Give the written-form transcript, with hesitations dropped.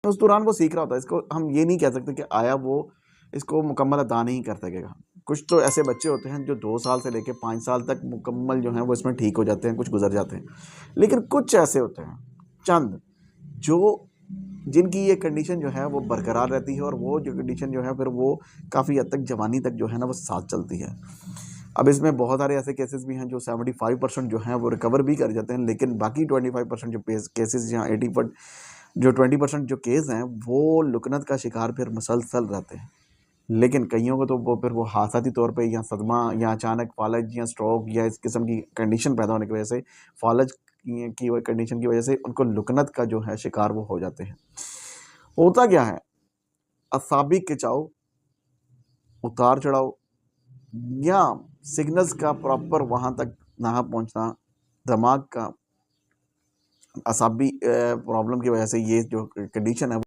उस दौरान वो सीख रहा होता है। इसको हम ये नहीं कह सकते कि आया वो इसको मुकम्मल अदा नहीं कर सकेगा। कुछ तो ऐसे बच्चे होते हैं जो 2 साल से लेके 5 साल तक मुकम्मल जो हैं वो इसमें ठीक हो जाते हैं, कुछ गुजर जाते हैं। लेकिन कुछ ऐसे होते हैं चंद जो जिनकी ये कंडीशन जो है वो बरकरार रहती है, और वो जो कंडीशन जो है फिर वो काफ़ी हद तक जवानी तक जो है ना वो साथ चलती है। अब इसमें बहुत सारे ऐसे केसेस भी हैं जो 75% जो हैं वो रिकवर भी कर जाते हैं, लेकिन बाकी 25% जो केसेस या 80 जो 20% जो केस हैं वो लुकनत का शिकार फिर मुसलसल रहते हैं। लेकिन कईयों को तो वो फिर वो हादसाती तौर पे या सदमा या अचानक फालज या स्ट्रोक या इस किस्म की कंडीशन पैदा होने की वजह से फालज की कंडीशन की वजह से उनको लुकनत का जो है शिकार वो हो जाते हैं। होता क्या है, असाबी खिंचाव, उतार चढ़ाव या सिग्नल्स का प्रॉपर वहाँ तक ना पहुँचना, दिमाग का असाबी प्रॉब्लम की वजह से ये जो कंडीशन है